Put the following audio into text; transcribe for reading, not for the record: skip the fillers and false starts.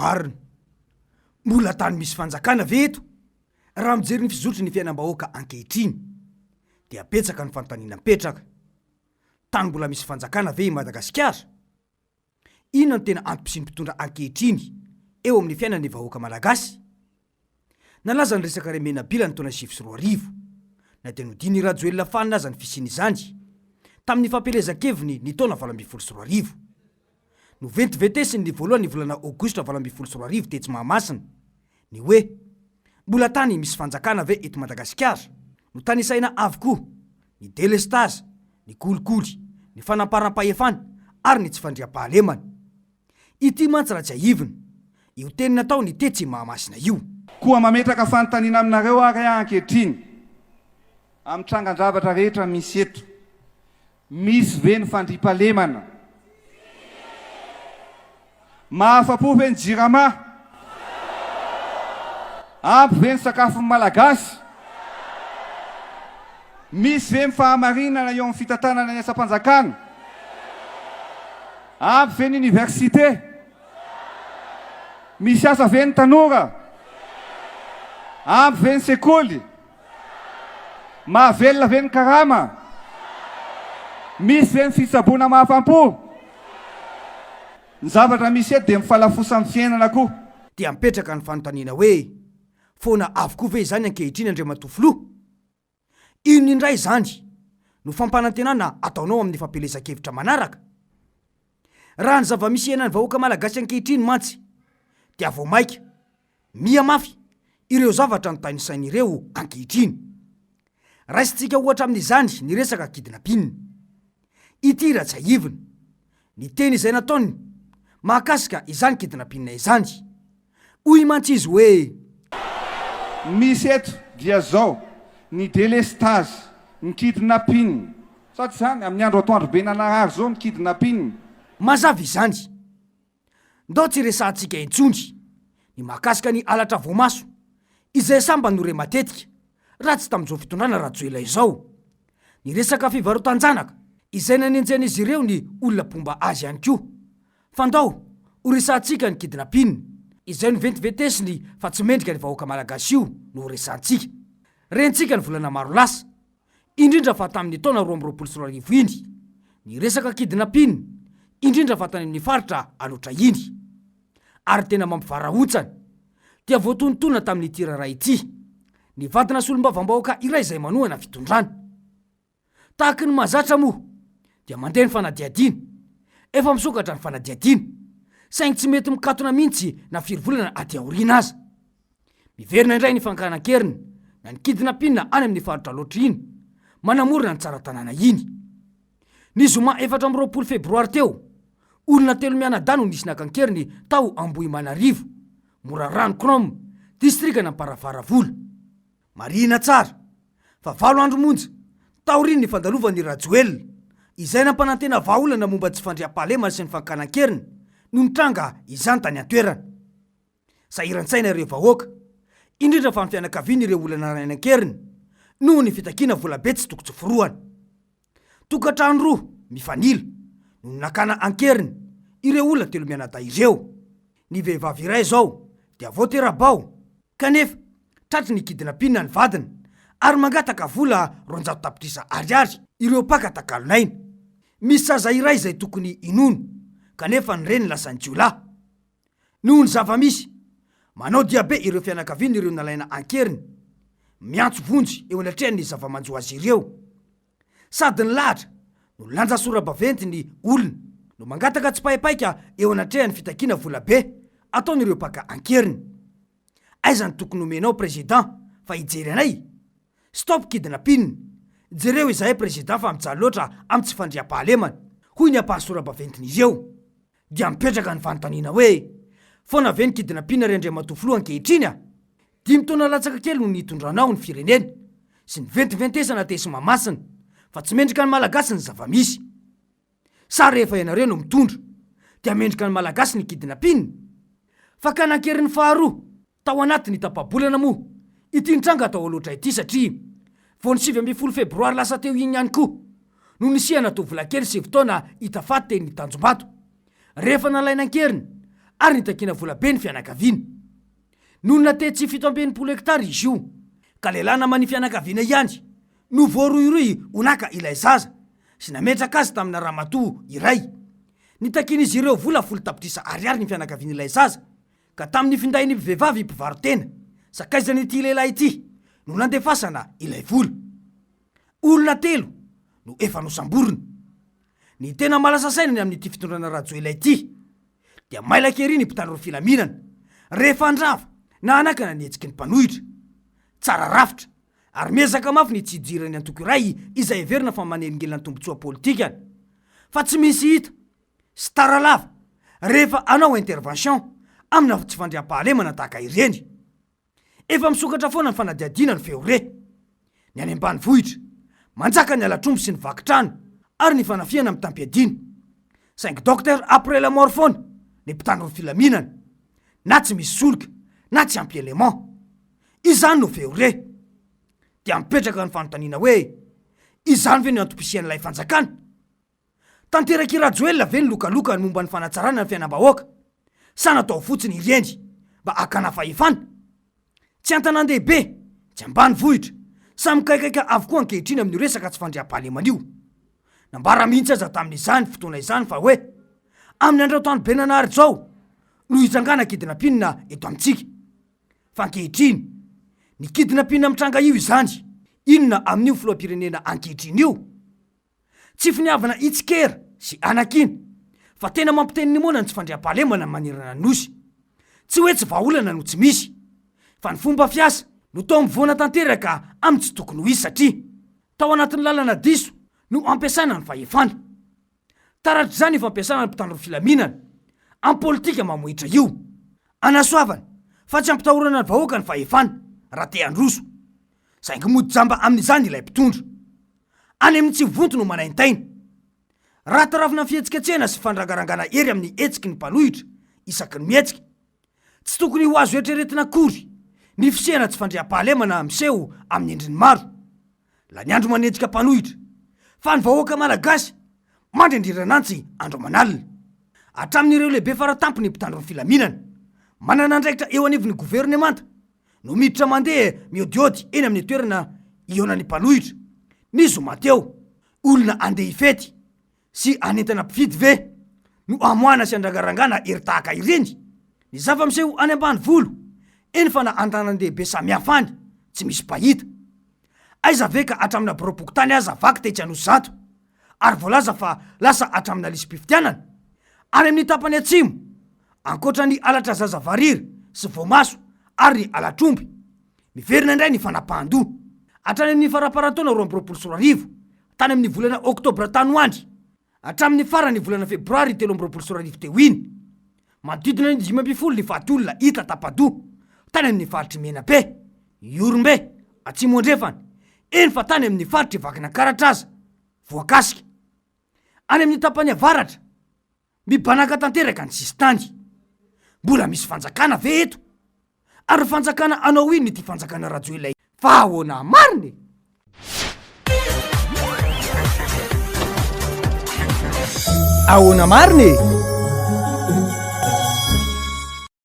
marina, mbola tany misy fanjakana ve eto? Raha mijery ny fizotry ny fiainam-bahoaka ankehitriny dia apetsaka ny fanontaniana mipetraka. Tany mbola misy fanjakana ve i Madagasikara? Inona no tena antom-sy ny mpitondra ankehitriny eo amin'ny fiainan'ny vahoaka malagasy? Nalaza ny resaka remena bila ny taona 2020 na dia nodiny Rajoelina Fanina aza ny fisiany izany tamin'ny fampelezan-keviny ny taona 2020. Noventivetesiny ny voalohany volana Aogositra 2020 tetsy Mahamasina ny hoe mbola tany misy fanjakana ve eto Madagasikara? No tany isaina avokoa ny delestage, ny kolikoly, ny fanamparam-pahefana ary ny tsy fandriam-pahalemana. Ity mantsy raha tsy aivina io teny natao ny tetsy Mahamasina io. Koa mametraka fanontaniana aminareo ary ankehitriny amin'ny trangan-javatra rehetra misy eto. Misy ve ny fandriam-pahalemana? Mahafa-po ve ny jirama? Ampy ve ny sakafo malagasy? Misy ve ny fahamarinana eo amin'ny fitantanana ny asa-panjakana? Ampy ve ny université? Misy asa ve ny tanora? Ampy ve ny sekoly? Mahavelona ve ny karama? Misy ve ny fitsaboana mahafam-po? Ny zavatra misy eto dia mifalafosa amin'ny fiainana koa. Dia mipetraka ny fanontaniana hoe foana avokoa ve izany ankehitriny Andriamatofilo? Ino indray izany no fampanantenana ataonao amin'ny fampelezan-kevitra manaraka? Raha ny zava-misy iainan'ny vahoaka malagasy ankehitriny mantsy dia vao maika mia mafy ireo zavatra no tanisain'ireo ankehitriny. Raisintsika ohatra amin'izany ny resaka kidnapping. Ity raha tsy aivina ny teny izay nataony mahakasika izany kidnapping izany. Hoy mantsy izy hoe misy eto dia zao ny delestage, ny kidnapping. Sady zany amin'ny andro atoandro be nanarary zao ny kidnapping. Mazava izany. Ndao tsy resahantsika intsony ny mahakasika ny alatra voamaso izay samba nore matetika raha tsy tamin'izao fitondrana Rajoelina izao. Ny resaka fivarotan-janaka izay nanenjen'izy ireo ny olona pomba azy ihany koa. Fa ndao ho resahantsika ny kidnapping izay noventivetesiny fa tsy mendrika ny vahoaka malagasy io no resahantsika. Rentsika ny volana maro lasa indrindra fa tamin'ny taona 2020 iny ny resaka kidnapping indrindra fa tany amin'ny faritra aloatra iny. Ary tena mampivarahontsana dia voatonotona tamin'ny tiraray ity ny vadina solombavam-bahoaka iray izay manohana fitondrana. Tahaka ny mahazatra moa dia mandeha ny fanadiadiana, efa misokatra ny fanadiadiana, saingy tsy mety mikatona mihitsy na firy volana aty aoriana aza. Miverina indray ny fankanan-keriny na ny kidnapping any amin'ny faritra loatra iny manamorona ny tsara tanàna iny. Ny zoma 4 febroary teo olona 3 mianadahy no nisy nakan-keriny tao Ambohimanarivo, Morarano Krom, distrikana Amparavaravola. Marina tsara fa 8 andro monja taoriny ny fandalovan'ny Rajoelina izay nampanantena vahaolana momba tsy fandriam-pahalemana sy ny fankanan-keriny no nitranga izany tany an-toerana. Sahiran-tsaina ireo vahoaka indrindra fa ny fianakaviana ireo olana ranan-keriny noho ny fitakiana volabe tsy toko tsoforoana. Tokantrano roa mifanila no nakana ankeriny ireo olona 3 mianadahy ireo. Ny vehivavy iray zao dia voaterabao kanefa tratry ny kidnapping ny vadina ary mangataka vola 200 tapitrisa ariary ireo mpaka takalonaina. Misy zaza iray izay tokony inono kanefa ny reny lasa ny jiolahy. Noho ny zava-misy manao diabe ireo fianakaviana ireo nalaina ankeriny, miantso vonjy eo anatrehan'ny zava-manjo azy ireo. Sady ny lahatra no lanja sora-baventy ny olona no mangataka tsy paipaika eo anatrehan'ny fitakiana volabe ataon'ireo mpaka ankeriny. Aiza ny tokony omenao president fa hijery anay? Stop kidnapping. Jereo izahay president fa mijaly loatra amin'ny tsy fandriam-pahalemana, hoy ny ampahan'ny sora-baventin'ireo. Dia mipetraka ny fanontaniana hoe foana ve ny kidnapping ry Andriamatofilo ankehitriny a? 5 taona latsaka kely no nitondranao ny firenena sy ny ventiventesana tesy Mahamasina fa tsy mendrika ny malagasy ny zava-misy. Sa rehefa ianareo no mitondra dia mendrika ny malagasy ny kidnapping? Fa kanan-keriny faharoa tao anatin'ny tapabolana moa ity nitranga tao aloatra ity satria vao ny 7 febroary lasa teo iny ihany koa no nisihana tovolahy kely 9 taona hitafaty teny Tanjombato. Rehefa nalaina ankeriny ary nitakina volabe ny fianakaviana. Nonona te tsy 700 hektara izy io, ka lehilahy namany fianakaviana ihany no voaroiroy onaka ilay zaza sy nametraka azy tamina ramatoa iray. Nitakina izy ireo vola 10 tapitrisa ariary ny fianakaviana ilay zaza, ka tamin'ny finday ny vehivavy mpivarotena sakaizany ity lehilahy ity no nandefasana ilay vola. Olona 3 no efa nosamborona. Ny tena malasasaina ny amin'ity fitondrana rajo ilay ity dia mailaka ery ny mpitandro filaminana rehefa andrava na anakana nietsiky ny mpanohitra tsara rafitra ary mezaka mafy ny tsidirany antoko iray izay everina fa manelingelina tombotsoa politikany, fa tsy misy hita sy taralava rehefa anao intervention amina tsy fandriam-pahalemana tahaka ireny. Efa misokatra foana ny fanadiadiana ny feore ny any ambanivohitra, manjaka ny alatrombo sy ny vakitrano ary ny fanafiana amin'ny tampiadina. Saingy docteur après la mort foana ny mpitandro ny filaminana, na tsy misy solika na tsy ampy élément. Izany no feore dia mipetraka ny fanontaniana hoe izany ve ny antom-pisian'ilay fanjakana. Tanteraky rajoelona ve ny lokaloka ny momba ny fanatsarana ny fiainam-bahoaka, sa natao fotsiny ireny mba akana fahefana. Tsy antanàn-dehibe, tsy ambany vohitra, samy kaikaika avokoa ankehitriny amin'ny resaka tsy fandriam-pahalemana io. Nambara mihitsy aza tamin'izany fotoana izany fa hoe amin'ny andro-tany Benanary zao no hitsangana kidinapinina eto amintsika. Fa ankehitriny ny kidinapinina mitranga io izany, inona amin'io filoam-pirenena ankehitriny io? Tsy finiavana itsikera sy anakina, fa tena mampiteny ny mona ny tsy fandriam-pahalemana manirana nosy. Tsy hoe tsy vahaolana no tsy misy, fa ny fomba fiasa no tao mivoana tanteraka amin'ny tsy tokony ho izy satria tao anatin'ny lalana diso no ampiasana ny fahefana. Taratra izany ny fampiasana ny mpitandro filaminana amin'ny politika mamohitra io, anasoavana fa tsy ampitahorana ny vahoaka ny fahefana raha te handroso. Saingy mody jamba amin'izany ilay mpitondro, any amin'ny tsy vonto no manaintaina. Raha taravina fihetsiketsehana sy fandrangarangana ery amin'ny etsiky ny mpanohitra isaky ny mietsika, tsy tokony ho azo etreretina akory ny fisehana tsy fandriam-pahalemana miseho amin'ny endriny maro. La ny andro manetsika mpanohitra, fa ny vahoaka malagasy mandrendriranantsy andro manalina. Hatramin'ireo lehibe faratampo ny mpitandro ny filaminana, manana andraikitra eo anivon'ny governemanta no miditra mandeha miodiody eny amin'ny toerana iona ny mpanohitra. Ny zomateo, olona andeha ifety sy anentana mpividy ve no amoana sy andrangarangana ery tahaka ireny. Ny zava-miseho any ambany volo eny fa na antanan-dehibe samihafa any tsy misy pahita. Aiza ve ka hatramina borobokotany aza vaky te tsy hanosy zato, ary voalaza fa lasa hatramina lisym-pifitianana. Any amin'ny tapany atsimo, ankoatra ny alatra zaza varira sy voamaso ary ny alatromby, miverina indray ny fanapahan-doha. Hatrany amin'ny faraparan-taona 2024, tany amin'ny volana oktobra tany hoandry, hatramin'ny farany volana febroary 2024 teo iny, manodidina ny 5 ny faty-olona hita tapadoha tany amin'ny faritry Menabe, Iorombe, Atsimo andrefana, eny fa tany amin'ny faritry Vakina Karatraza, Voakasika. Any amin'ny tapany avaratra, mibanaka tanteraka ny sistany. Mbola misy fanjakana ve eto? Ary fanjakana anao ino ty fanjakana rajo ilay? Fa ahoana mariny? Ahoana mariny?